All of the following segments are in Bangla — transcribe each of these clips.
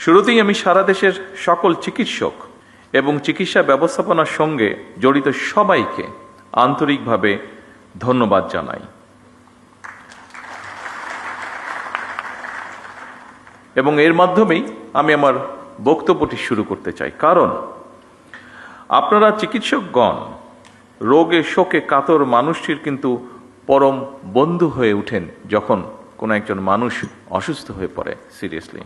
শুরুতেই আমি সারা দেশের সকল চিকিৎসক এবং চিকিৎসা ব্যবস্থাপনার সঙ্গে জড়িত সবাইকে আন্তরিকভাবে ধন্যবাদ জানাই এবং এর মাধ্যমেই আমি আমার বক্তব্যটি শুরু করতে চাই। কারণ আপনারা চিকিৎসকগণ রোগে শোকে কাতর মানুষটির কিন্তু পরম বন্ধু হয়ে ওঠেন যখন কোনো একজন মানুষ অসুস্থ হয়ে পড়ে সিরিয়াসলি।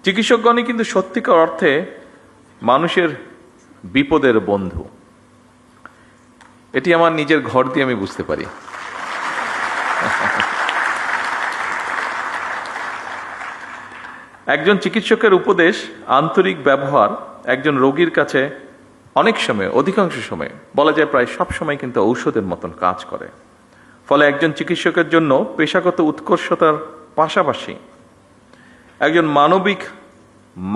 চিকিৎসকগণই কিন্তু সত্যিকার অর্থে মানুষের বিপদের বন্ধু। এটি আমার নিজের ঘর দিয়ে আমি বুঝতে পারি। একজন চিকিৎসকের উপদেশ, আন্তরিক ব্যবহার একজন রোগীর কাছে অনেক সময়, অধিকাংশ সময় বলা যায় প্রায় সব সময় কিন্তু ঔষধের মতন কাজ করে। ফলে একজন চিকিৎসকের জন্য পেশাগত উৎকর্ষতার পাশাপাশি একজন মানবিক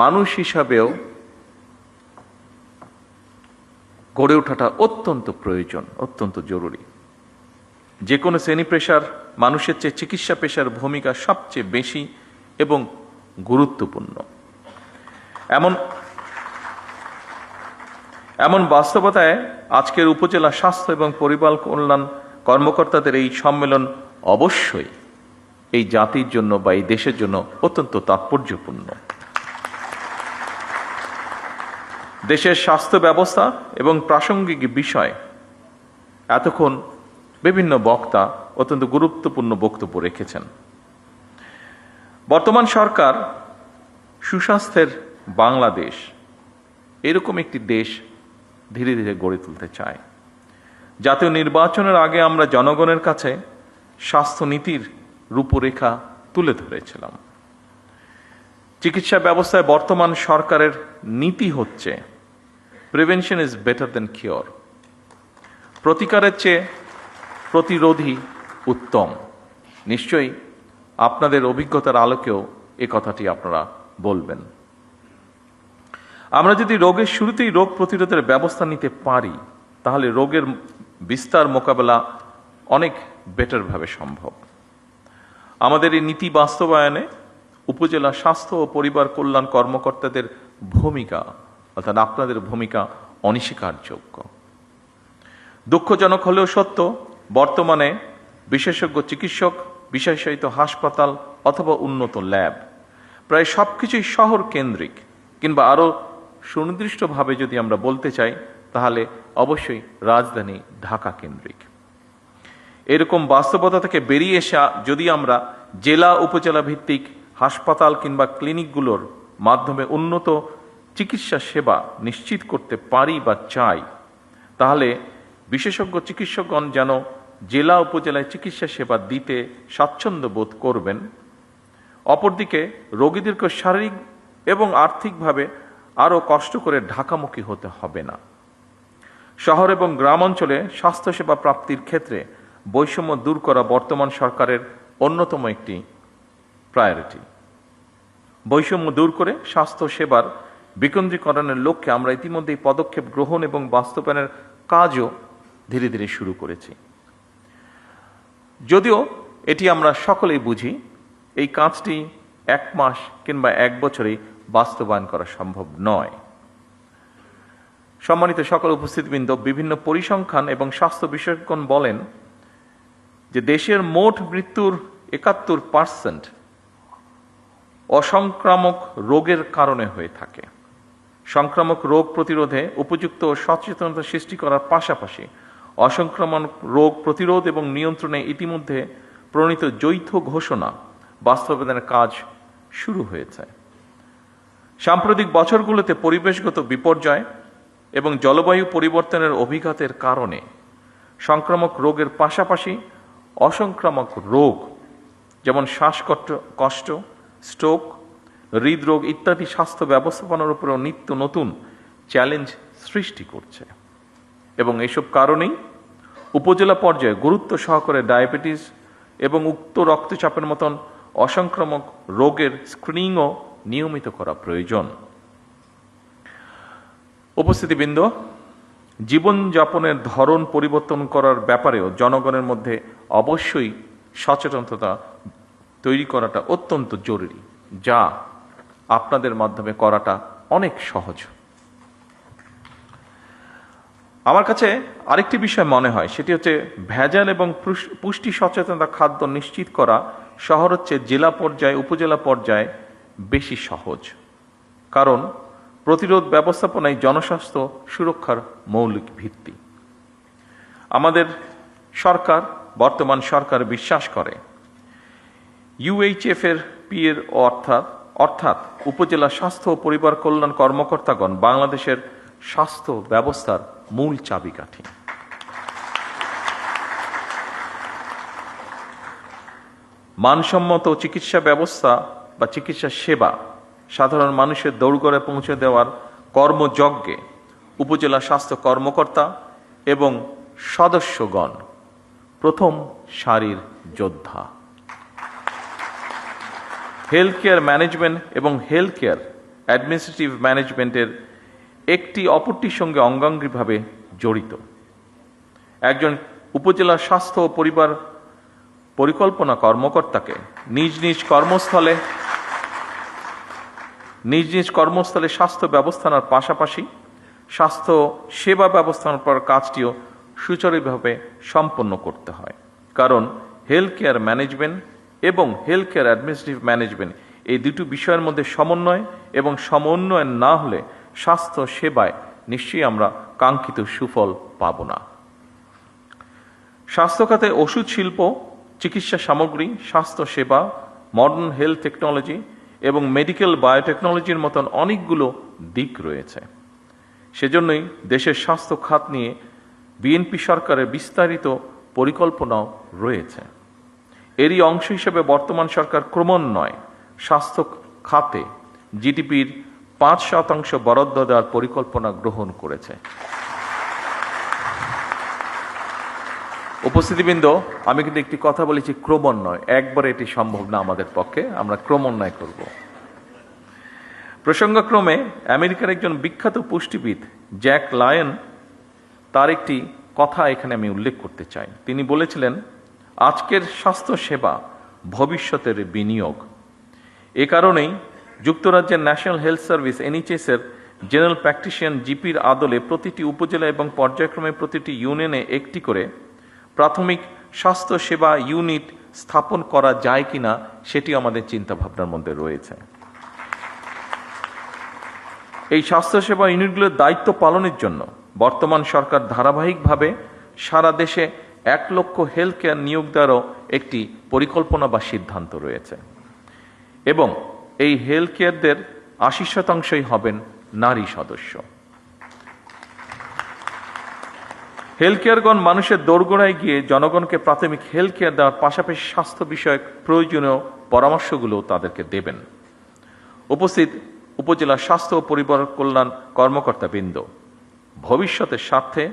মানুষ হিসাবেও গড়ে ওঠাটা অত্যন্ত প্রয়োজন, অত্যন্ত জরুরি। যে কোনো শ্রেণী পেশার মানুষের চেয়ে চিকিৎসা পেশার ভূমিকা সবচেয়ে বেশি এবং গুরুত্বপূর্ণ। এমন বাস্তবতায় আজকের উপজেলা স্বাস্থ্য এবং পরিবার কল্যাণ কর্মকর্তাদের এই সম্মেলন অবশ্যই এই জাতির জন্য বা এই দেশের জন্য অত্যন্ত তাৎপর্যপূর্ণ। দেশের স্বাস্থ্য ব্যবস্থা এবং প্রাসঙ্গিক বিষয় এতক্ষণ বিভিন্ন বক্তা অত্যন্ত গুরুত্বপূর্ণ বক্তব্য রেখেছেন। বর্তমান সরকার সুস্বাস্থ্যের বাংলাদেশ এরকম একটি দেশ ধীরে ধীরে গড়ে তুলতে চায়। জাতীয় নির্বাচনের আগে আমরা জনগণের কাছে স্বাস্থ্যনীতির রূপরেখা তুলে ধরেছিলাম। চিকিৎসা ব্যবস্থায় বর্তমান সরকারের নীতি হচ্ছে prevention is better then cure, প্রতিকারের চেয়ে প্রতিরোধী উত্তম। নিশ্চয়ই আপনাদের অভিজ্ঞতার আলোকেও এ কথাটি আপনারা বলবেন। আমরা যদি রোগের শুরুতেই রোগ প্রতিরোধের ব্যবস্থা নিতে পারি তাহলে রোগের বিস্তার মোকাবেলা অনেক বেটারভাবে সম্ভব। আমাদের এই নীতি বাস্তবায়নে উপজেলা স্বাস্থ্য ও পরিবার কল্যাণ কর্মকর্তাদের ভূমিকা, অর্থাৎ আপনাদের ভূমিকা অনস্বীকারযোগ্য। দুঃখজনক হলেও সত্য, বর্তমানে বিশেষজ্ঞ চিকিৎসক, বিশেষায়িত হাসপাতাল অথবা উন্নত ল্যাব প্রায় সবকিছুই শহর কেন্দ্রিক, কিংবা আরও সুনির্দিষ্টভাবে যদি আমরা বলতে চাই তাহলে অবশ্যই রাজধানী ঢাকা কেন্দ্রিক। এরকম বাস্তবতা থেকে বেরিয়ে এসে যদি আমরা জেলা উপজেলা ভিত্তিক হাসপাতাল কিংবা ক্লিনিকগুলোর মাধ্যমে উন্নত চিকিৎসা সেবা নিশ্চিত করতে পারি বা চাই, তাহলে বিশেষজ্ঞ চিকিৎসকগণ যেন জেলা উপজেলায় চিকিৎসা সেবা দিতে স্বাচ্ছন্দ্য বোধ করবেন। অপরদিকে রোগীদেরকে শারীরিক এবং আর্থিকভাবে আরও কষ্ট করে ঢাকামুখী হতে হবে না। শহর এবং গ্রাম অঞ্চলে স্বাস্থ্যসেবা প্রাপ্তির ক্ষেত্রে বৈষম্য দূর করা বর্তমান সরকারের অন্যতম একটি প্রায়োরিটি। বৈষম্য দূর করে স্বাস্থ্য সেবার বিকেন্দ্রীকরণের লক্ষ্যে আমরা ইতিমধ্যেই পদক্ষেপ গ্রহণ এবং বাস্তবায়নের কাজও ধীরে ধীরে শুরু করেছি। যদিও এটি আমরা সকলেই বুঝি, এই কাজটি 1 মাস কিংবা 1 বছরেই বাস্তবায়ন করা সম্ভব নয়। সম্মানিত সকল উপস্থিতবৃন্দ, বিভিন্ন পরিসংখ্যান এবং স্বাস্থ্য বিশেষজ্ঞগণ বলেন যে দেশের মোট মৃত্যুর 71% অসংক্রামক রোগের কারণে হয়ে থাকে। সংক্রামক রোগ প্রতিরোধে উপযুক্ত সচেতনতা সৃষ্টি করার পাশাপাশি অসংক্রামক রোগ প্রতিরোধ এবং নিয়ন্ত্রণে ইতিমধ্যে প্রণীত যৌথ ঘোষণা বাস্তবায়নের কাজ শুরু হয়েছে। সাম্প্রতিক বছরগুলোতে পরিবেশগত বিপর্যয় এবং জলবায়ু পরিবর্তনের অভিঘাতের কারণে সংক্রামক রোগের পাশাপাশি অসংক্রামক রোগ যেমন শ্বাসকষ্ট, স্ট্রোক, হৃদরোগ ইত্যাদি স্বাস্থ্য ব্যবস্থাপনার উপরেও নিত্য নতুন চ্যালেঞ্জ সৃষ্টি করছে। এবং এসব কারণেই উপজেলা পর্যায়ে গুরুত্ব সহকারে ডায়াবেটিস এবং উচ্চ রক্তচাপের মতন অসংক্রামক রোগের স্ক্রিনিংও নিয়মিত করা প্রয়োজন। উপস্থিতিবৃন্দ, জীবনযাপনের ধরন পরিবর্তন করার ব্যাপারেও জনগণের মধ্যে অবশ্যই সচেতনতা তৈরি করাটা অত্যন্ত জরুরি, যা আপনাদের মাধ্যমে করাটা অনেক সহজ। আমার কাছে আরেকটি বিষয় মনে হয়, সেটি হচ্ছে ভেজাল এবং পুষ্টি সচেতনতা খাদ্য নিশ্চিত করা শহর হচ্ছে জেলা পর্যায়ে, উপজেলা পর্যায়ে বেশি সহজ। কারণ প্রতিরোধ ব্যবস্থাপনায় জনস্বাস্থ্য সুরক্ষার মৌলিক ভিত্তি। আমাদের সরকার, বর্তমান সরকার বিশ্বাস করে UHF এর এর অর্থাৎ উপজেলা স্বাস্থ্য ও পরিবার কল্যাণ কর্মকর্তাগণ বাংলাদেশের স্বাস্থ্য ব্যবস্থার মূল চাবিকাঠি। মানসম্মত চিকিৎসা ব্যবস্থা বা চিকিৎসা সেবা সাধারণ মানুষের দৌড়গড়ে পৌঁছে দেওয়ার কর্মযজ্ঞে উপজেলা স্বাস্থ্য কর্মকর্তা এবং সদস্যগণ প্রথম সারির যোদ্ধা। হেলথ কেয়ার ম্যানেজমেন্ট এবং হেলথ কেয়ার অ্যাডমিনিস্ট্রেটিভ ম্যানেজমেন্টের একটি অপরটির সঙ্গে অঙ্গাঙ্গিভাবে জড়িত। একজন উপজেলা স্বাস্থ্য ও পরিবার পরিকল্পনা কর্মকর্তাকে নিজ নিজ কর্মস্থলে স্বাস্থ্য ব্যবস্থার পাশাপাশি স্বাস্থ্য সেবা ব্যবস্থাপনার কাজটিও সুচারুভাবে সম্পন্ন করতে হয়। কারণ হেলথ কেয়ার ম্যানেজমেন্ট এবং হেলথ কেয়ার অ্যাডমিনিস্ট্রেটিভ ম্যানেজমেন্ট এই দুটো বিষয়ের মধ্যে সমন্বয় এবং সমন্বয় না হলে স্বাস্থ্য সেবায় নিশ্চয়ই আমরা কাঙ্ক্ষিত সুফল পাব না। স্বাস্থ্য খাতে ওষুধ শিল্প, চিকিৎসা সামগ্রী, স্বাস্থ্য সেবা, মডার্ন হেলথ টেকনোলজি এবং মেডিকেল বায়োটেকনোলজির মতন অনেকগুলো দিক রয়েছে। সেজন্যই দেশের স্বাস্থ্য খাত নিয়ে বিএনপি সরকারের বিস্তারিত পরিকল্পনাও রয়েছে। এরই অংশ হিসেবে বর্তমান সরকার ক্রমান্বয়ে স্বাস্থ্য খাতে জিডিপির 5% বরাদ্দ দেওয়ার পরিকল্পনা গ্রহণ করেছে। উপস্থিতিবৃন্দ, আমি কিন্তু একটি কথা বলেছি ক্রমান্বয়, একবারে এটি সম্ভব না আমাদের পক্ষে, আমরা ক্রমান্বয় করব। প্রসঙ্গক্রমে আমেরিকার একজন বিখ্যাত পুষ্টিবিদ জ্যাক লায়ন, তার একটি কথা এখানে আমি উল্লেখ করতে চাই। তিনি বলেছিলেন, আজকের স্বাস্থ্য সেবা ভবিষ্যতের বিনিয়োগ। এ কারণেই যুক্তরাজ্যের ন্যাশনাল হেলথ সার্ভিস NHS এর জেনারেল প্র্যাকটিশিয়ান জিপির আদলে প্রতিটি উপজেলা এবং পর্যায়ক্রমে প্রতিটি ইউনিয়নে একটি করে প্রাথমিক স্বাস্থ্য সেবা ইউনিট স্থাপন করা যায় কিনা সেটি আমাদের চিন্তাভাবনার মধ্যে রয়েছে। এই স্বাস্থ্যসেবা ইউনিটগুলোর দায়িত্ব পালনের জন্য বর্তমান সরকার ধারাবাহিকভাবে সারা দেশে 1 লক্ষ হেলথ কেয়ার নিয়োগ দেওয়ারও একটি পরিকল্পনা বা সিদ্ধান্ত রয়েছে এবং এই হেলথ কেয়ারদের 80% হবেন নারী সদস্য। হেলথ কেয়ারগণ মানুষের দোরগোড়ায় গিয়ে জনগণকে প্রাথমিক হেলথ কেয়ার দেওয়ার পাশাপাশি স্বাস্থ্য বিষয়ক প্রয়োজনীয় পরামর্শগুলো তাদেরকে দেবেন। উপস্থিত উপজেলা স্বাস্থ্য ও পরিবার কল্যাণ কর্মকর্তাবৃন্দ, ভবিষ্যতের স্বার্থে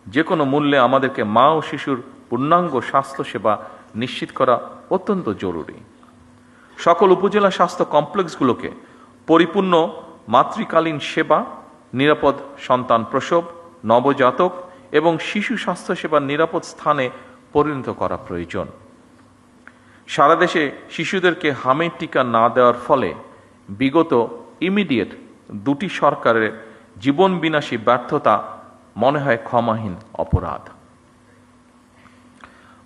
যে কোনো মূল্যে আমাদেরকে মা ও শিশুর পূর্ণাঙ্গ স্বাস্থ্য সেবা নিশ্চিত করা অত্যন্ত জরুরি। সকল উপজেলা স্বাস্থ্য কমপ্লেক্সগুলোকে পরিপূর্ণ মাতৃকালীন সেবা, নিরাপদ সন্তান প্রসব, নবজাতক এবং শিশু স্বাস্থ্য সেবার নিরাপদ স্থানে পরিণত করা প্রয়োজন। সারা দেশে শিশুদেরকে হামের টিকা না দেওয়ার ফলে বিগত ইমিডিয়েট 2টি সরকারের জীবন বিনাশী ব্যর্থতা মনে হয় ক্ষমাহীন অপরাধ।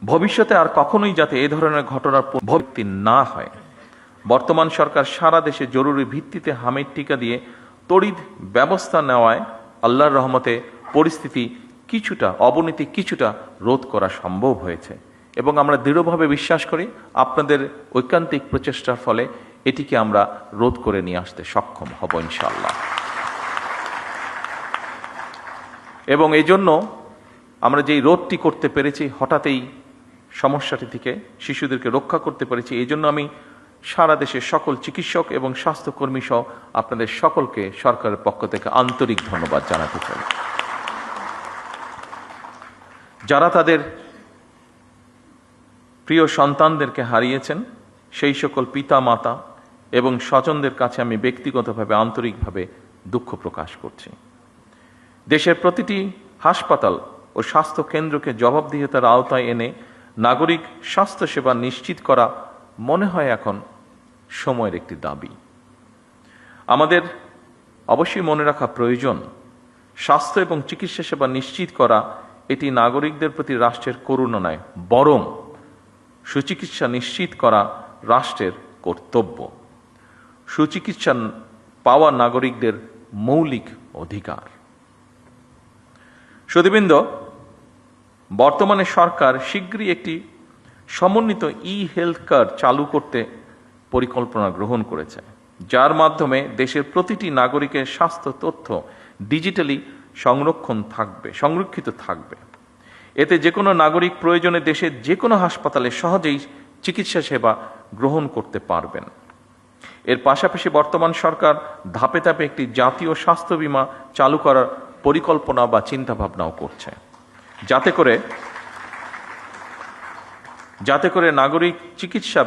ভবিষ্যতে আর কখনোই যাতে এ ধরনের ঘটনার পুনরাবৃত্তি না হয়, বর্তমান সরকার সারা দেশে জরুরি ভিত্তিতে হামের টিকা দিয়ে তড়িৎ ব্যবস্থা নেওয়ায় আল্লাহর রহমতে পরিস্থিতি অবনতি কিছুটা রোধ করা সম্ভব হয়েছে এবং আমরা দৃঢ়ভাবে বিশ্বাস করি আপনাদের ঐকান্তিক প্রচেষ্টার ফলে এটিকে আমরা রোধ করে নিয়ে আসতে সক্ষম হব ইনশাআল্লাহ। এবং এই জন্য আমরা যেই রোধটি করতে পেরেছি, হঠাৎই সমস্যাটি থেকে শিশুদেরকে রক্ষা করতে পেরেছি, এই জন্য আমি সারা দেশের সকল চিকিৎসক এবং স্বাস্থ্যকর্মী সহ আপনাদের সকলকে সরকারের পক্ষ থেকে আন্তরিক ধন্যবাদ জানাতে চাই। যারা তাদের প্রিয় সন্তানদেরকে হারিয়েছেন, সেই সকল পিতা মাতা এবং স্বজনদের কাছে আমি ব্যক্তিগতভাবে আন্তরিকভাবে দুঃখ প্রকাশ করছি। দেশের প্রতিটি হাসপাতাল ও স্বাস্থ্য কেন্দ্রকে জবাবদিহিতার আওতায় এনে নাগরিক স্বাস্থ্যসেবা নিশ্চিত করা মনে হয় এখন সময়ের একটি দাবি। আমাদের অবশ্যই মনে রাখা প্রয়োজন, স্বাস্থ্য এবং চিকিৎসা সেবা নিশ্চিত করা এটি নাগরিকদের প্রতি রাষ্ট্রের করুণা নয়, বরং সুচিকিৎসা নিশ্চিত করা রাষ্ট্রের কর্তব্য। সুচিকিৎসা পাওয়া নাগরিকদের মৌলিক অধিকার। সুধীবৃন্দ, বর্তমানে সরকার শীঘ্রই একটি সমন্বিত হেলথ কার্ড চালু করতে পরিকল্পনা গ্রহণ করেছে, যার মাধ্যমে দেশের প্রতিটি নাগরিকের স্বাস্থ্য তথ্য ডিজিটালি সংরক্ষিত থাকবে। এতে যে কোনো নাগরিক প্রয়োজনে দেশের যে কোনো হাসপাতালে সহজেই চিকিৎসা সেবা গ্রহণ করতে পারবেন। এর পাশাপাশি বর্তমান সরকার ধাপে ধাপে একটি জাতীয় স্বাস্থ্য বীমা চালু করার পরিকল্পনা বা চিন্তাভাবনাও করছে, যাতে করে নাগরিক চিকিৎসা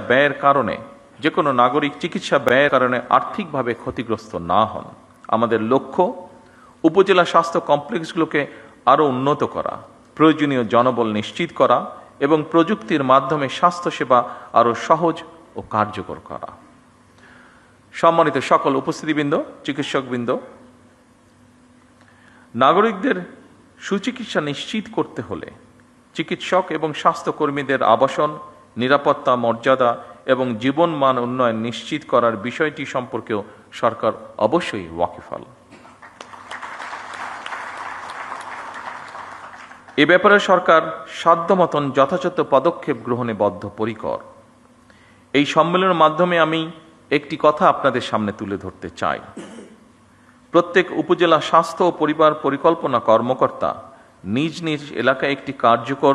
ব্যয়ের কারণে আর্থিকভাবে ক্ষতিগ্রস্ত না হন। আমাদের লক্ষ্য উপজেলা স্বাস্থ্য কমপ্লেক্সগুলোকে আরও উন্নত করা, প্রয়োজনীয় জনবল নিশ্চিত করা এবং প্রযুক্তির মাধ্যমে স্বাস্থ্যসেবা আরও সহজ ও কার্যকর করা। সম্মানিত সকল উপস্থিতিবৃন্দ, চিকিৎসকবৃন্দ, নাগরিকদের সুচিকিৎসা নিশ্চিত করতে হলে চিকিৎসক এবং স্বাস্থ্যকর্মীদের আবাসন, নিরাপত্তা, মর্যাদা এবং জীবনমান উন্নয়ন নিশ্চিত করার বিষয়টি সম্পর্কেও সরকার অবশ্যই ওয়াকিবহাল। এ ব্যাপারে সরকার সাধ্যমতন যথাযথ পদক্ষেপ গ্রহণে বদ্ধপরিকর। এই সম্মেলনের মাধ্যমে আমি একটি কথা আপনাদের সামনে তুলে ধরতে চাই। প্রত্যেক উপজেলা স্বাস্থ্য ও পরিবার পরিকল্পনা কর্মকর্তা নিজ নিজ এলাকায় একটি কার্যকর,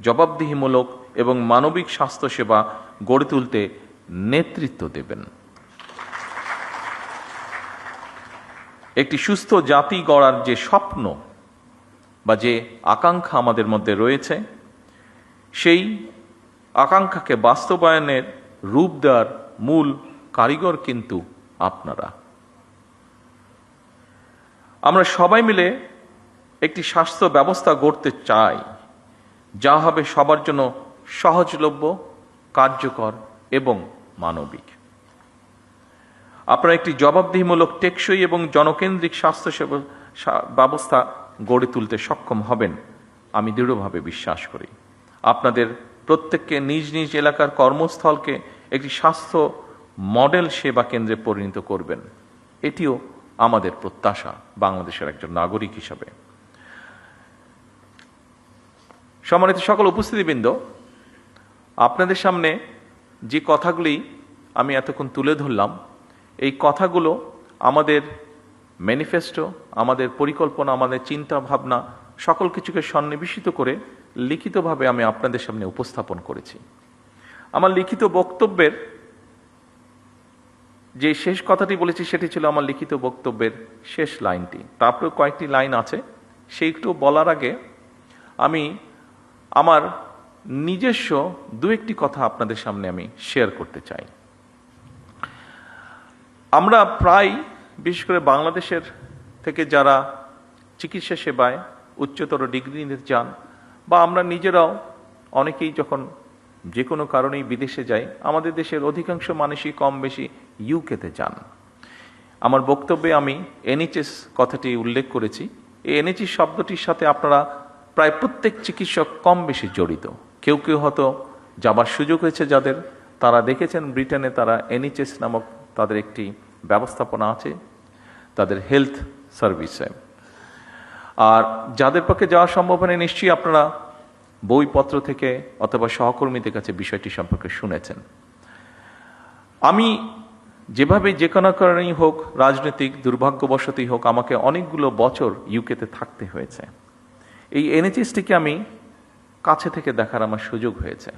জবাবদিহিমূলক এবং মানবিক স্বাস্থ্যসেবা গড়ে তুলতে নেতৃত্ব দেবেন। একটি সুস্থ জাতি গড়ার যে স্বপ্ন বা যে আকাঙ্ক্ষা আমাদের মধ্যে রয়েছে, সেই আকাঙ্ক্ষাকে বাস্তবায়নের রূপ দেওয়ার মূল কারিগর কিন্তু আপনারা। আমরা সবাই মিলে একটি স্বাস্থ্য ব্যবস্থা গড়তে চাই, যা হবে সবার জন্য সহজলভ্য, কার্যকর এবং মানবিক। আপনারা একটি জবাবদিহিমূলক, টেকসই এবং জনকেন্দ্রিক স্বাস্থ্যসেবা ব্যবস্থা গড়ে তুলতে সক্ষম হবেন, আমি দৃঢ়ভাবে বিশ্বাস করি। আপনাদের প্রত্যেককে নিজ নিজ এলাকার কর্মস্থলকে একটি স্বাস্থ্য মডেল সেবা কেন্দ্রে পরিণত করবেন, এটিও আমাদের প্রত্যাশা বাংলাদেশের একজন নাগরিক হিসাবে। সম্মানিত সকল উপস্থিতিবৃন্দ, আপনাদের সামনে যে কথাগুলি আমি এতক্ষণ তুলে ধরলাম, এই কথাগুলো আমাদের ম্যানিফেস্টো, আমাদের পরিকল্পনা, আমাদের চিন্তা ভাবনা সকল কিছুকে সন্নিবেশিত করে লিখিতভাবে আমি আপনাদের সামনে উপস্থাপন করেছি। আমার লিখিত বক্তব্যের যে শেষ কথাটি বলেছি সেটি ছিল আমার লিখিত বক্তব্যের শেষ লাইনটি। তারপরে কয়েকটি লাইন আছে, সেইটু বলার আগে আমি আমার নিজস্ব দু একটি কথা আপনাদের সামনে আমি শেয়ার করতে চাই। আমরা প্রায়, বিশেষ করে বাংলাদেশের থেকে যারা চিকিৎসা সেবায় উচ্চতর ডিগ্রি নিতে যান, বা আমরা নিজেরাও অনেকেই যখন যে কোনো কারণেই বিদেশে যাই, আমাদের দেশের অধিকাংশ মানুষই কম বেশি ইউকেতে যান। আমার বক্তব্যে আমি এনএইচএস কথাটি উল্লেখ করেছি। এই এনএইচএস শব্দটির সাথে আপনারা প্রায় প্রত্যেক চিকিৎসক কম বেশি জড়িত। কেউ কেউ হয়তো যাবার সুযোগ হয়েছে যাদের, তারা দেখেছেন ব্রিটেনে তারা এনএইচএস নামক তাদের একটি ব্যবস্থাপনা আছে তাদের হেলথ সার্ভিসে। আর যাদের পক্ষে যাওয়া সম্ভব হয়নি, নিশ্চয়ই আপনারা বইপত্র থেকে অথবা সহকর্মীদের কাছে বিষয়টি সম্পর্কে শুনেছেন। আমি যেভাবে যে কোনো কারণেই হোক, রাজনৈতিক দুর্ভাগ্যবশতই হোক, আমাকে অনেকগুলো বছর ইউকেতে থাকতে হয়েছে। এই এনএইচএসটিকে আমি কাছে থেকে দেখার আমার সুযোগ হয়েছে।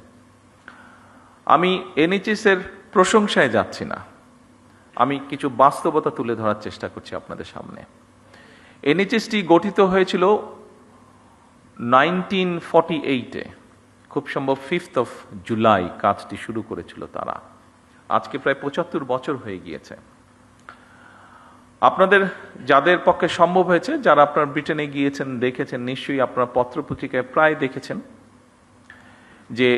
আমি এনএইচএস এর প্রশংসায় যাচ্ছি না, আমি কিছু বাস্তবতা তুলে ধরার চেষ্টা করছি আপনাদের সামনে। এনএইচএসটি গঠিত হয়েছিল 1948-এ, খুব সম্ভব 5th of জুলাই কাজটি শুরু করেছিল তারা। আজকে প্রায় 75 বছর হয়ে গিয়েছে। আপনাদের যাদের পক্ষে সম্ভব হয়েছে, যারা আপনার ব্রিটেনে গিয়েছেন, দেখেছেন, নিশ্চয়ই আপনার পত্রপত্রিকায় প্রায় দেখেছেন যে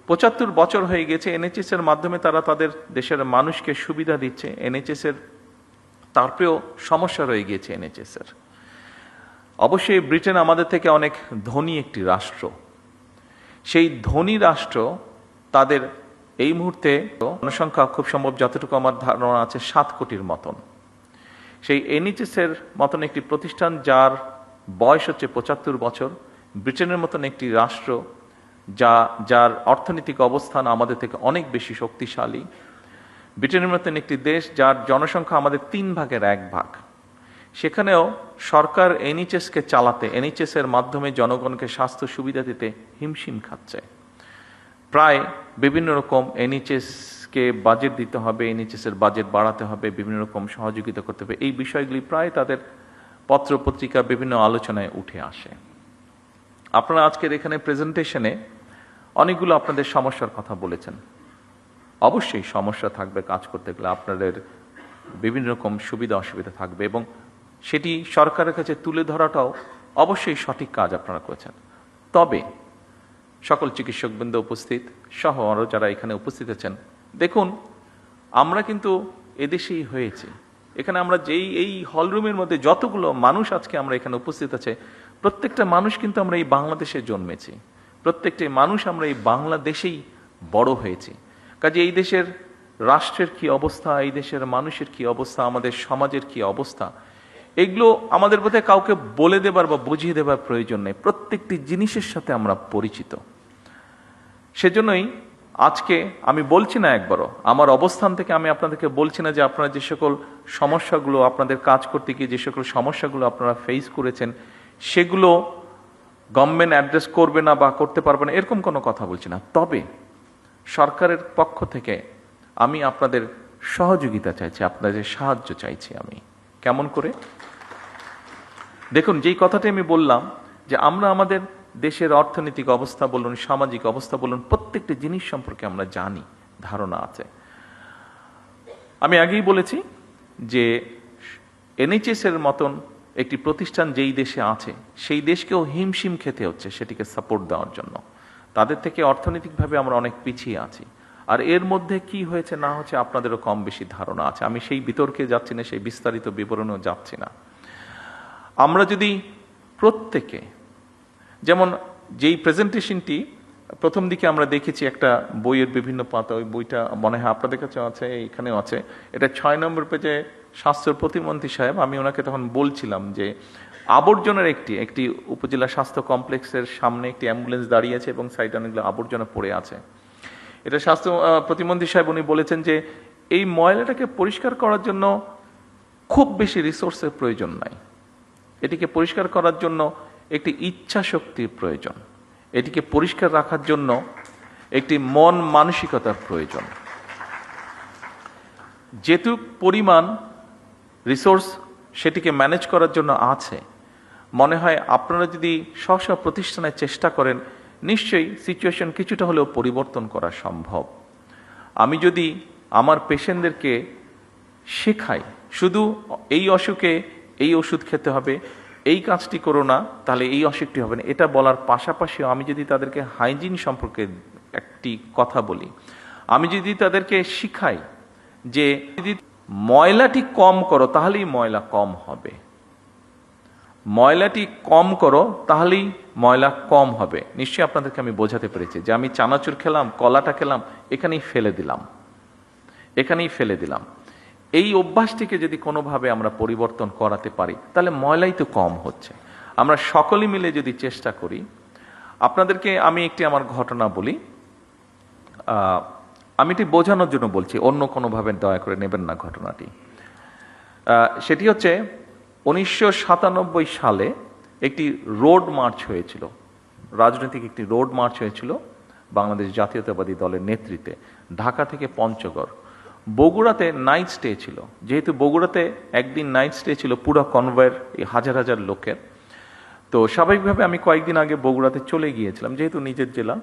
75 বছর হয়ে গেছে এনএইচএস এর মাধ্যমে তারা তাদের দেশের মানুষকে সুবিধা দিচ্ছে। এনএইচএস এর তারপরেও সমস্যা রয়ে গিয়েছে এনএইচএস এর। অবশ্যই ব্রিটেন আমাদের থেকে অনেক ধনী একটি রাষ্ট্র। সেই ধনী রাষ্ট্র তাদের এই মুহূর্তে জনসংখ্যা খুব সম্ভব যতটুকু আমার ধারণা আছে 7 কোটির মতন। সেই এনএইচএস এর মতন একটি প্রতিষ্ঠান যার বয়স হচ্ছে 75 বছর, ব্রিটেনের মতন একটি রাষ্ট্র যার অর্থনৈতিক অবস্থান আমাদের থেকে অনেক বেশি শক্তিশালী, ব্রিটেনের মতন একটি দেশ যার জনসংখ্যা আমাদের 3 ভাগের 1 ভাগ, সেখানেও সরকার এনএইচএসকে চালাতে, এনএইচএস এর মাধ্যমে জনগণকে স্বাস্থ্য সুবিধা দিতে হিমশিম খাচ্ছে। প্রায় বিভিন্ন রকম এনএইচএসকে বাজেট দিতে হবে, এনএইচএস এর বাজেট বাড়াতে হবে, বিভিন্ন রকম সহযোগিতা করতে হবে, এই বিষয়গুলি প্রায় তাদের পত্র পত্রিকা বিভিন্ন আলোচনায় উঠে আসে। আপনারা আজকের এখানে প্রেজেন্টেশনে অনেকগুলো আপনাদের সমস্যার কথা বলেছেন। অবশ্যই সমস্যা থাকবে, কাজ করতে গেলে আপনাদের বিভিন্ন রকম সুবিধা অসুবিধা থাকবে, এবং সেটি সরকারের কাছে তুলে ধরাটাও অবশ্যই সঠিক কাজ আপনারা করেছেন। তবে সকল চিকিৎসকবৃন্দ উপস্থিত সহ আরও যারা এখানে উপস্থিত আছেন, দেখুন আমরা কিন্তু এদেশেই হয়েছি। এখানে আমরা এই হলরুমের মধ্যে যতগুলো মানুষ আজকে আমরা এখানে উপস্থিত আছে, প্রত্যেকটা মানুষ কিন্তু আমরা এই বাংলাদেশে জন্মেছি, প্রত্যেকটা মানুষ আমরা এই বাংলাদেশেই বড় হয়েছি। কাজে এই দেশের রাষ্ট্রের কি অবস্থা, এই দেশের মানুষের কি অবস্থা, আমাদের সমাজের কি অবস্থা, এগুলো আমাদের বোধহয় কাউকে বলে দেবার বা বুঝিয়ে দেবার প্রয়োজন নেই। প্রত্যেকটি জিনিসের সাথে আমরা পরিচিত। সেজন্যই আজকে আমি বলছি না, একবারও আমার অবস্থান থেকে আমি আপনাদেরকে বলছি না যে আপনারা যে সকল সমস্যাগুলো, আপনাদের কাজ করতে গিয়ে যে সকল সমস্যাগুলো আপনারা ফেস করেছেন সেগুলো গভর্নমেন্ট অ্যাড্রেস করবে না বা করতে পারবে না, এরকম কোনো কথা বলছি না। তবে সরকারের পক্ষ থেকে আমি আপনাদের সহযোগিতা চাইছি, আপনাদের সাহায্য চাইছি। আমি কেমন করে? দেখুন, যেই কথাটি আমি বললাম যে আমরা আমাদের দেশের অর্থনৈতিক অবস্থা বলুন, সামাজিক অবস্থা বলুন, প্রত্যেকটি জিনিস সম্পর্কে আমরা জানি, ধারণা আছে। আমি আগেই বলেছি যে এনএইচএস এর মতন একটি প্রতিষ্ঠান যেই দেশে আছে, সেই দেশকেও হিমশিম খেতে হচ্ছে সেটিকে সাপোর্ট দেওয়ার জন্য। তাদের থেকে অর্থনৈতিকভাবে আমরা অনেক পিছিয়ে আছি। আর এর মধ্যে কি হয়েছে না হচ্ছে আপনাদেরও কম বেশি ধারণা আছে। আমি সেই বিতর্কে যাচ্ছি না, সেই বিস্তারিত বিবরণেও যাচ্ছি না। আমরা যদি প্রত্যেকে, যেমন যেই প্রেজেন্টেশনটি প্রথম দিকে আমরা দেখেছি একটা বইয়ের বিভিন্ন পাতা, ওই বইটা মনে হয় আপনাদের কাছে আছে, এখানেও আছে, এটা 6 নম্বর পেজে স্বাস্থ্য প্রতিমন্ত্রী সাহেব, আমি ওনাকে তখন বলছিলাম যে আবর্জনার একটি উপজেলা স্বাস্থ্য কমপ্লেক্সের সামনে একটি অ্যাম্বুলেন্স দাঁড়িয়ে আছে এবং সাইডে অনেকগুলো আবর্জনা পড়ে আছে। এটা স্বাস্থ্য প্রতিমন্ত্রী সাহেব উনি বলেছেন যে এই ময়লাটাকে পরিষ্কার করার জন্য খুব বেশি রিসোর্সের প্রয়োজন নাই, এটিকে পরিষ্কার করার জন্য একটি ইচ্ছা শক্তির প্রয়োজন, এটিকে পরিষ্কার রাখার জন্য একটি মন মানসিকতার প্রয়োজন। যেটুক পরিমাণ রিসোর্স সেটিকে ম্যানেজ করার জন্য আছে, মনে হয় আপনারা যদি স্ব প্রতিষ্ঠানে চেষ্টা করেন, নিশ্চয়ই সিচুয়েশন কিছুটা হলেও পরিবর্তন করা সম্ভব। আমি যদি আমার পেশেন্টদেরকে শেখাই শুধু এই অসুখে এই ওষুধ খেতে হবে, এই কাজটি করো না তাহলে এই অসুখটি হবে না, এটা বলার পাশাপাশিও আমি যদি তাদেরকে হাইজিন সম্পর্কে একটি কথা বলি, আমি যদি তাদেরকে শিখাই যে যদি ময়লাটি কম করো তাহলেই ময়লা কম হবে, ময়লাটি কম করো তাহলেই ময়লা কম হবে, নিশ্চয়ই আপনাদেরকে আমি বোঝাতে পেরেছি যে আমি চানাচুর খেলাম, কলাটা খেলাম, এখানেই ফেলে দিলাম। এই অভ্যাসটিকে যদি কোনোভাবে আমরা পরিবর্তন করাতে পারি তাহলে ময়লাই তো কম হচ্ছে। আমরা সকলে মিলে যদি চেষ্টা করি, আপনাদেরকে আমি একটি আমার ঘটনা বলি, আমি এটি বোঝানোর জন্য বলছি, অন্য কোনোভাবে দয়া করে নেবেন না ঘটনাটি। সেটি হচ্ছে 1997 সালে একটি রোড মার্চ হয়েছিল, রাজনৈতিক একটি রোড মার্চ হয়েছিল বাংলাদেশ জাতীয়তাবাদী দলের নেতৃত্বে, ঢাকা থেকে পঞ্চগড়। বগুড়াতে নাইট স্টে ছিল, যেহেতু বগুড়াতে একদিন নাইট স্টে ছিল পুরো কনভয়ের হাজার হাজার লোকের, তো স্বাভাবিকভাবে আমি কয়েকদিন আগে বগুড়াতে চলে গিয়েছিলাম, যেহেতু নিজের জেলা,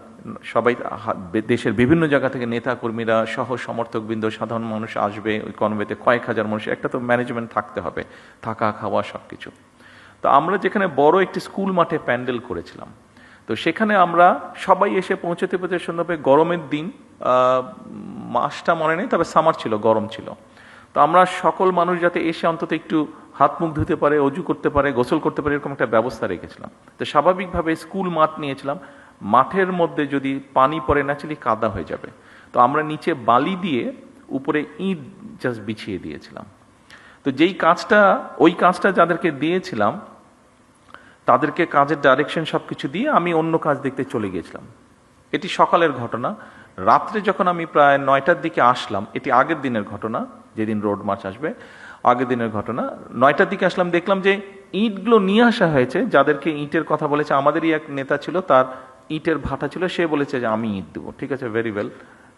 সবাই দেশের বিভিন্ন জায়গা থেকে নেতা কর্মীরা সহ সমর্থকবৃন্দ সাধারণ মানুষ আসবে ওই কনভয়েতে, কয়েক হাজার মানুষ, একটা তো ম্যানেজমেন্ট থাকতে হবে, থাকা খাওয়া সবকিছু। তো আমরা যেখানে বড় একটি স্কুল মাঠে প্যান্ডেল করেছিলাম, তো সেখানে আমরা সবাই এসে পৌঁছতে সুন্দরভাবে, গরমের দিন, মাসটা মনে নেই, তবে সামার ছিল, গরম ছিল, তো আমরা সকল মানুষ যাতে এসে অন্তত একটু হাত মুখ ধুতে পারে, অজু করতে পারে, গোসল করতে পারে, এরকম একটা ব্যবস্থা রেখেছিলাম। তো স্বাভাবিকভাবে স্কুল মাঠ নিয়েছিলাম, মাঠের মধ্যে যদি পানি পড়ে ন্যাচারালি কাদা হয়ে যাবে, তো আমরা নিচে বালি দিয়ে উপরে ইট জাস্ট বিছিয়ে দিয়েছিলাম। তো ওই কাজটা যাদেরকে দিয়েছিলাম তাদেরকে কাজের ডাইরেকশন সবকিছু দিয়ে আমি অন্য কাজ দেখতে চলে গিয়েছিলাম। এটি সকালের ঘটনা। রাত্রে যখন আমি প্রায় 9টার দিকে আসলাম, এটি আগের দিনের ঘটনা, যেদিন রোড মার্চ আসবে আগের দিনের ঘটনা, 9টার দিকে আসলাম, দেখলাম যে ইটগুলো নিয়ে আসা হয়েছে। যাদেরকে ইটের কথা বলেছে, আমাদেরই এক নেতা ছিল, তার ইটের ভাটা ছিল, সে বলেছে যে আমি ইট দেবো। ঠিক আছে, ভেরি ওয়েল,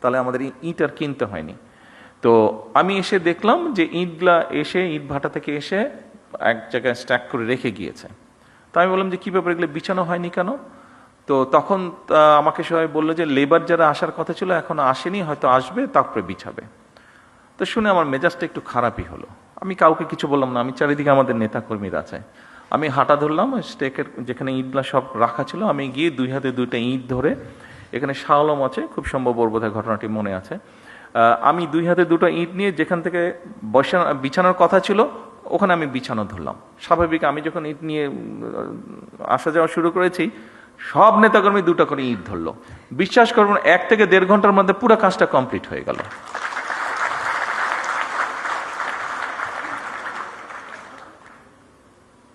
তাহলে আমাদের ইট আর কিনতে হয়নি। তো আমি এসে দেখলাম যে ইটগুলা এসে ইট ভাটা থেকে এসে এক জায়গায় স্ট্যাক করে রেখে গিয়েছে। তো আমি বললাম যে কী ব্যাপার, এগুলো বিছানো হয়নি কেন? তো তখন আমাকে সবাই বললো যে লেবার যারা আসার কথা ছিল এখনো আসেনি, হয়তো আসবে তারপরে বিছাবে। তো শুনে আমার মেজাজটা একটু খারাপই হলো। আমি কাউকে কিছু বললাম না, আমি চারিদিকে আমাদের নেতাকর্মীরা আছে, আমি হাঁটা ধরলাম স্টেকের যেখানে ইটগুলা সব রাখা ছিল, আমি গিয়ে 2 হাতে 2টা ইট ধরে, এখানে শাওলম আছে, খুব সম্ভব ওর বোধহয় ঘটনাটি মনে আছে, আমি 2 হাতে 2টা ইট নিয়ে যেখান থেকে বিছানোর কথা ছিল ওখানে আমি বিছানো ধরলাম। স্বাভাবিক আমি যখন ইট নিয়ে আসা যাওয়া শুরু করেছি, সব নেতাকর্মী 2টা করে ইট ধরলো। বিশ্বাস করবেন 1 থেকে 1.5 ঘন্টার মধ্যে পুরো কাজটা কমপ্লিট হয়ে গেল।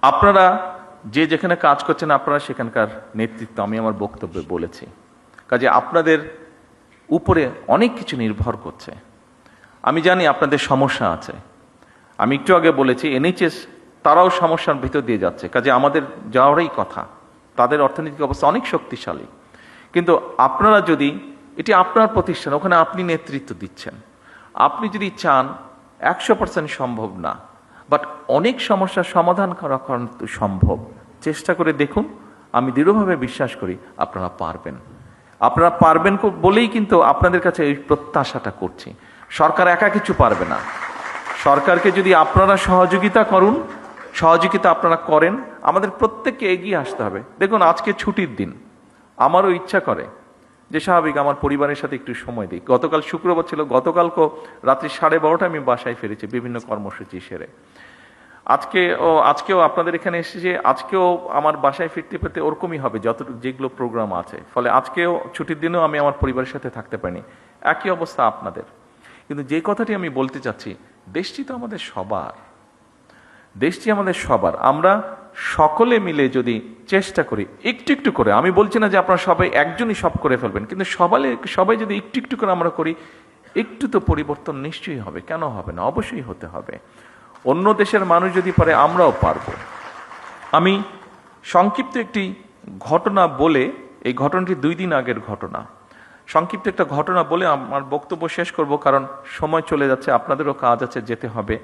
আপনারা যে যেখানে কাজ করছেন, আপনারা সেখানকার নেতৃত্ব, আমি আমার বক্তব্যে বলেছি, কাজে আপনাদের উপরে অনেক কিছু নির্ভর করছে। আমি জানি আপনাদের সমস্যা আছে, আমি একটু আগে বলেছি এনএইচএস তারাও সমস্যার ভিতর দিয়ে যাচ্ছে, কাজে আমাদের যাওয়ারই কথা। তাদের অর্থনৈতিক অবস্থা অনেক শক্তিশালী, কিন্তু আপনারা যদি, এটি আপনার প্রতিষ্ঠান, ওখানে আপনি নেতৃত্ব দিচ্ছেন, আপনি যদি চান, 100% সম্ভব না, বাট অনেক সমস্যার সমাধান করা কিন্তু সম্ভব। চেষ্টা করে দেখুন, আমি দৃঢ়ভাবে বিশ্বাস করি আপনারা পারবেন। আপনারা পারবেন বলেই কিন্তু আপনাদের কাছে এই প্রত্যাশাটা করছি। সরকার একা কিছু পারবে না। সরকারকে যদি আপনারা সহযোগিতা আপনারা করেন, আমাদের প্রত্যেককে এগিয়ে আসতে হবে। দেখুন, আজকে ছুটির দিন, আমারও ইচ্ছা করে যে স্বাভাবিক আমার পরিবারের সাথে একটু সময় দিই। গতকাল শুক্রবার ছিল, গতকালকেও রাত্রি 12:30 আমি বাসায় ফিরেছি বিভিন্ন কর্মসূচি সেরে। আজকেও আপনাদের এখানে এসেছে, আজকেও আমার বাসায় ফিরতে ওরকমই হবে যেগুলো প্রোগ্রাম আছে। ফলে আজকেও ছুটির দিনেও আমি আমার পরিবারের সাথে থাকতে পারিনি। একই অবস্থা আপনাদের। কিন্তু যে কথাটি আমি বলতে চাচ্ছি, দেশটি তো আমাদের সবার। আমরা সকলে মিলে যদি চেষ্টা করি একটু একটু করে, আমি বলছি না যে আপনারা সবাই একজনই সব করে ফেলবেন, কিন্তু সবাই যদি একটু একটু করে আমরা করি, একটু তো পরিবর্তন নিশ্চয়ই হবে। কেন হবে না? অবশ্যই হতে হবে। অন্য দেশের মানুষ যদি পারে, আমরাও পারবো। আমি সংক্ষিপ্ত একটি ঘটনা বলে, এই ঘটনাটি 2 দিন আগের ঘটনা, সংক্ষিপ্ত একটা ঘটনা বলে আমার বক্তব্য শেষ করব, কারণ সময় চলে যাচ্ছে, আপনাদেরও কাজ আছে, যেতে হবে।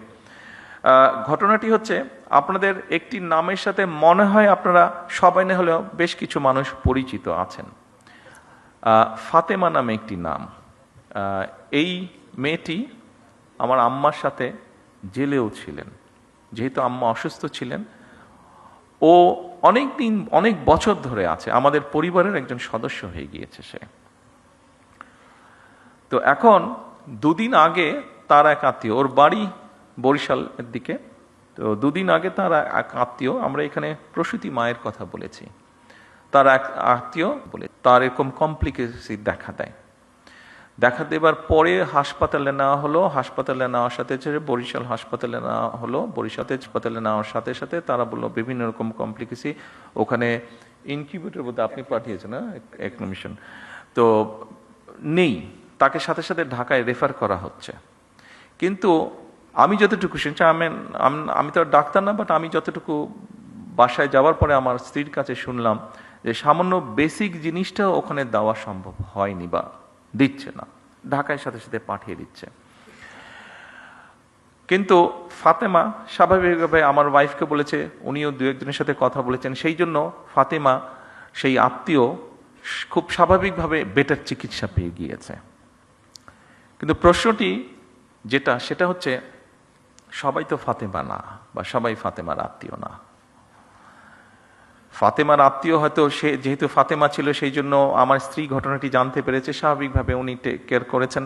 ঘটনাটি হচ্ছে, আপনাদের একটি নামের সাথে মনে হয় আপনারা সবাই না হলেও বেশ কিছু মানুষ পরিচিত আছেন। ফাতেমা নামে একটি নাম। এই মেয়েটি আমার আম্মার সাথে জেলেও ছিলেন। যেহেতু আম্মা অসুস্থ ছিলেন, ও অনেক বছর ধরে আছে, আমাদের পরিবারের একজন সদস্য হয়ে গিয়েছে সে। তো এখন 2 দিন আগে তার এক আত্মীয়, ওর বাড়ি বরিশালের দিকে, তো 2 দিন আগে তার এক আত্মীয়, আমরা এখানে প্রসূতি মায়ের কথা বলেছি, তার এক আত্মীয় বলে তার এরকম কমপ্লিকেশন দেখা দেবার পরে হাসপাতালে নেওয়া হলো। হাসপাতালে নেওয়ার সাথে বরিশাল হাসপাতালে নেওয়া হলো। বরিশাল হাসপাতালে নেওয়ার সাথে সাথে তারা বললো বিভিন্ন রকম কমপ্লিকেশন, ওখানে ইনকিউবেটর বলতে আপনি পাঠিয়েছেন না একমিশন, তো নেই, তাকে সাথে সাথে ঢাকায় রেফার করা হচ্ছে। কিন্তু আমি যতটুকু শুনছি, আমি তো ডাক্তার না, বাট আমি যতটুকু বাসায় যাওয়ার পরে আমার স্ত্রীর কাছে শুনলাম যে সামান্য বেসিক জিনিসটা ওখানে দেওয়া সম্ভব হয়নি বা দিচ্ছে না, ঢাকায় সাথে সাথে পাঠিয়ে দিচ্ছে। কিন্তু ফাতেমা স্বাভাবিকভাবে আমার ওয়াইফকে বলেছে, উনিও 2 একজনের সাথে কথা বলেছেন, সেই জন্য ফাতেমা সেই আত্মীয় খুব স্বাভাবিকভাবে বেটার চিকিৎসা পেয়ে গিয়েছে। কিন্তু প্রশ্নটি সেটা হচ্ছে, সবাই তো ফাতেমা না, বা সবাই ফাতেমার আত্মীয় না। ফাতেমার আত্মীয় হয়তো সে যেহেতু ফাতেমা ছিল, সেই জন্য আমার স্ত্রী ঘটনাটি জানতে পেরেছে, স্বাভাবিকভাবে উনি টেক কেয়ার করেছেন।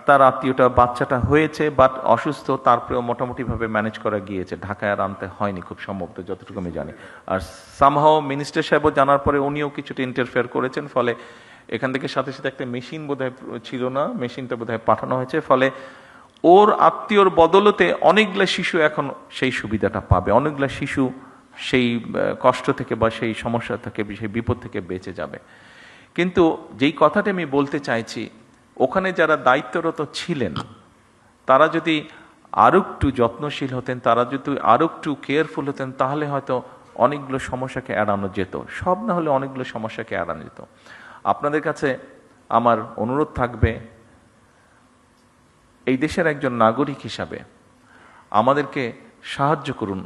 তার আত্মীয়টা বাচ্চাটা হয়েছে বাট অসুস্থ, তারপরেও মোটামুটিভাবে ম্যানেজ করা গিয়েছে, ঢাকায় আর আনতে হয়নি খুব সম্ভবত, যতটুকু আমি জানি। আর সামহাও মিনিস্টার সাহেবও জানার পরে উনিও কিছুটা ইন্টারফেয়ার করেছেন, ফলে এখান থেকে সাথে সাথে একটা মেশিন বোধহয় ছিল না, মেশিনটা বোধহয় পাঠানো হয়েছে, ফলে ওর আত্মীয়র বদলতে অনেকগুলো শিশু এখন সেই সুবিধাটা পাবে, অনেকগুলো শিশু সেই কষ্ট থেকে বা সেই সমস্যা থেকে, সেই বিপদ থেকে বেঁচে যাবে। কিন্তু যেই কথাটা আমি বলতে চাইছি, ওখানে যারা দায়িত্বরত ছিলেন তারা যদি আরো একটু যত্নশীল হতেন, তারা যদি আরো একটু কেয়ারফুল হতেন, তাহলে হয়তো অনেকগুলো সমস্যাকে এড়ানো যেত, সব না হলে অনেকগুলো সমস্যাকে এড়ানো যেত। আপনাদের কাছে আমার অনুরোধ থাকবে, এই দেশের একজন নাগরিক হিসাবে আমাদেরকে সাহায্য করুন,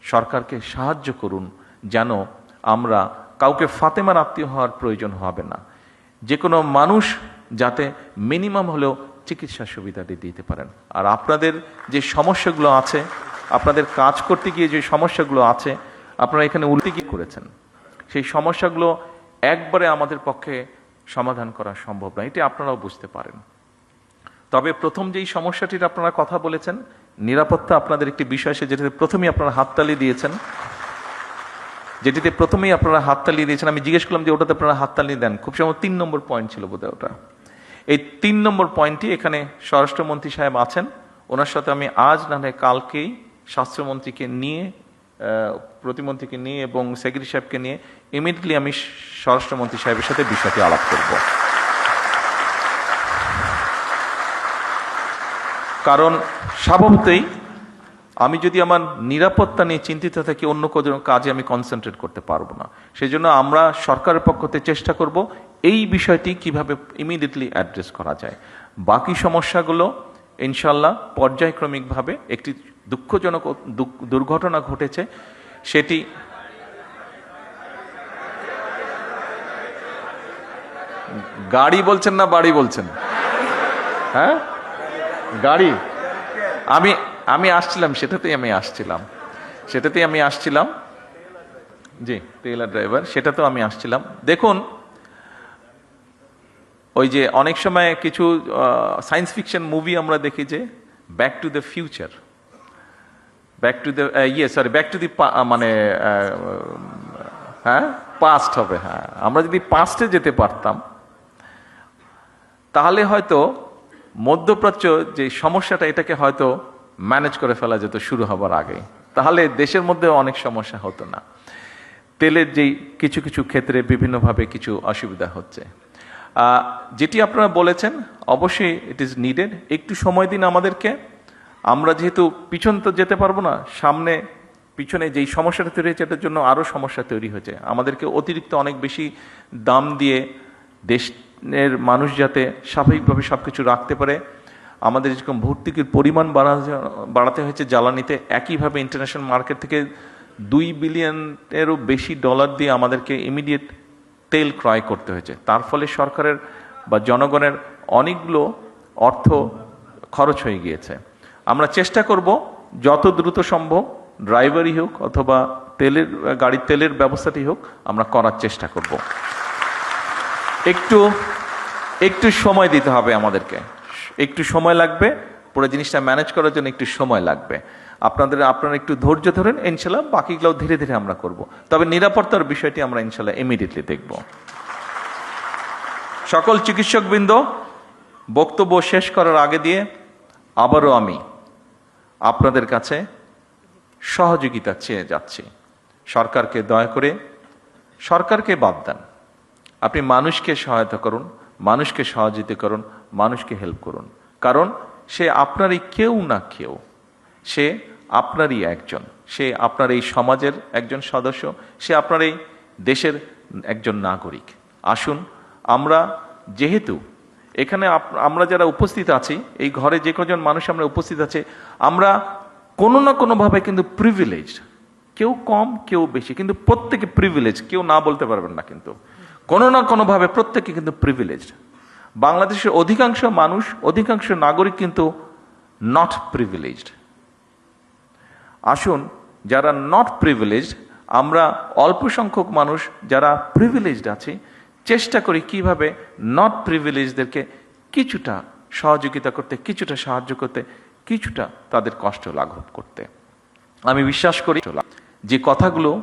সরকারকে সাহায্য করুন, যেন আমরা কাউকে ফাতেমার আত্মীয় হওয়ার প্রয়োজন হবে না, যে কোনো মানুষ যাতে মিনিমাম হলেও চিকিৎসা সুবিধাটি দিতে পারেন। আর আপনাদের যে সমস্যাগুলো আছে, আপনাদের কাজ করতে গিয়ে যে সমস্যাগুলো আছে, আপনারা এখানে উল্লেখ করেছেন, সেই সমস্যাগুলো একবারে আমাদের পক্ষে সমাধান করা সম্ভব না, এটি আপনারাও বুঝতে পারেন। তবে প্রথম যেই সমস্যাটির আপনারা কথা বলেছেন, নিরাপত্তা আপনাদের একটি বিষয়, সে যেটাতে প্রথমেই আপনারা হাততালি দিয়েছেন, আমি জিজ্ঞেস করলাম যে ওটাতে আপনারা হাততালি দেন, খুব সম্ভবত 3 নম্বর পয়েন্ট ছিল বোধহয় ওটা। এই 3 নম্বর পয়েন্টটি এখানে স্বরাষ্ট্রমন্ত্রী সাহেব আছেন, ওনার সাথে আমি আজ না হয় কালকেই স্বাস্থ্যমন্ত্রীকে নিয়ে, প্রতিমন্ত্রীকে নিয়ে এবং সেক্রেটারি সাহেবকে নিয়ে ইমিডিয়েটলি আমি স্বরাষ্ট্রমন্ত্রী সাহেবের সাথে বিষয়টি আলাপ করব। কারণ স্বভাবতই আমি যদি আমার নিরাপত্তা নিয়ে চিন্তিত থাকি, অন্য কোনো কাজে আমি কনসেন্ট্রেট করতে পারবো না। সেই জন্য আমরা সরকারের পক্ষ থেকে চেষ্টা করব এই বিষয়টি কিভাবে ইমিডিয়েটলি অ্যাড্রেস করা যায়। বাকি সমস্যাগুলো ইনশাল্লাহ পর্যায়ক্রমিকভাবে, একটি দুঃখজনক দুর্ঘটনা ঘটেছে, সেটি গাড়ি বলছেন না বাড়ি বলছেন? হ্যাঁ, গাড়ি। আমি আসছিলাম, সেটাতেই আমি আসছিলাম, জি, টেইলার ড্রাইভার, সেটাতেও আমি আসছিলাম। দেখুন, ওই যে অনেক সময় কিছু সায়েন্স ফিকশন মুভি আমরা দেখি যে back to the future, back to the মানে হ্যাঁ পাস্ট হবে, হ্যাঁ, আমরা যদি পাস্টে যেতে পারতাম তাহলে হয়তো মধ্যপ্রাচ্য যে সমস্যাটা, এটাকে হয়তো ম্যানেজ করে ফেলা যেত শুরু হবার আগে, তাহলে দেশের মধ্যে অনেক সমস্যা হতো না। তেলের যেই কিছু কিছু ক্ষেত্রে বিভিন্নভাবে কিছু অসুবিধা হচ্ছে, যেটি আপনারা বলেছেন, অবশ্যই ইট ইজ নিডেড। একটু সময় দিন আমাদেরকে, আমরা যেহেতু পিছন তো যেতে পারবো না, পিছনে যেই সমস্যাটা তৈরি হয়েছে এটার জন্য আরও সমস্যা তৈরি হয়েছে, আমাদেরকে অতিরিক্ত অনেক বেশি দাম দিয়ে দেশের মানুষ যাতে স্বাভাবিকভাবে সব কিছু রাখতে পারে, আমাদের যেরকম ভর্তুকির পরিমাণ বাড়াতে হয়েছে জ্বালানিতে, একইভাবে ইন্টারন্যাশনাল মার্কেট থেকে $2 বিলিয়নেরও বেশি ডলার দিয়ে আমাদেরকে ইমিডিয়েট তেল ক্রয় করতে হয়েছে। তার ফলে সরকারের বা জনগণের অনেকগুলো অর্থ খরচ হয়ে গিয়েছে। আমরা চেষ্টা করব যত দ্রুত সম্ভব, ড্রাইভারই হোক অথবা গাড়ির তেলের ব্যবস্থাটি হোক, আমরা করার চেষ্টা করব। একটু সময় দিতে হবে আমাদেরকে, একটু সময় লাগবে, পুরো জিনিসটা ম্যানেজ করার জন্য একটু সময় লাগবে। আপনারা একটু ধৈর্য ধরেন, ইনশাল্লাহ বাকিগুলো ধীরে ধীরে আমরা করব। তবে নিরাপত্তার বিষয়টি আমরা ইনশাল্লাহ ইমিডিয়েটলি দেখব। সকল চিকিৎসকবৃন্দ, বক্তব্য শেষ করার আগে দিয়ে আবারও আমি আপনাদের কাছে সহযোগিতা চেয়ে যাচ্ছি। সরকারকে দয়া করে, সরকারকে বাদ দেন, আপনি মানুষকে সহায়তা করুন, মানুষকে সহযোগিতা করুন, মানুষকে হেল্প করুন। কারণ সে আপনারই কেউ না কেউ, সে আপনারই একজন, সে আপনার এই সমাজের একজন সদস্য, সে আপনার এই দেশের একজন নাগরিক। আসুন, আমরা যেহেতু এখানে আমরা যারা উপস্থিত আছি, এই ঘরে যে কজন মানুষ আমরা উপস্থিত আছে, আমরা কোনো না কোনোভাবে কিন্তু প্রিভিলেজড, কেউ কম কেউ বেশি, কিন্তু প্রত্যেকে প্রিভিলেজ, কেউ না বলতে পারবেন না, কিন্তু কোনো না কোনোভাবে প্রত্যেকে কিন্তু প্রিভিলেজড। বাংলাদেশের অধিকাংশ মানুষ, অধিকাংশ নাগরিক কিন্তু নট প্রিভিলেজড। আসুন, যারা নট প্রিভিলেজড, আমরা অল্প সংখ্যক মানুষ যারা প্রিভিলেজড আছি, চেষ্টা করি কিভাবে নট প্রিভিলেজদেরকে কিছুটা সহযোগিতা করতে, কিছুটা সাহায্য করতে, কিছুটা তাদের কষ্ট লাঘব করতে। আমি বিশ্বাস করি যে কথাগুলো,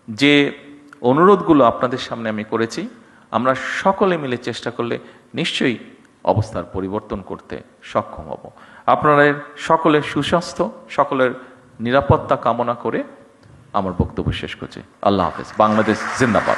যে অনুরোধগুলো আপনাদের সামনে আমি করেছি, আমরা সকলে মিলে চেষ্টা করলে নিশ্চয়ই অবস্থার পরিবর্তন করতে সক্ষম হব। আপনাদের সকলের সুস্বাস্থ্য, সকলের নিরাপত্তা কামনা করে আমার বক্তব্য শেষ করছি। আল্লাহ হাফেজ। বাংলাদেশ জিন্দাবাদ।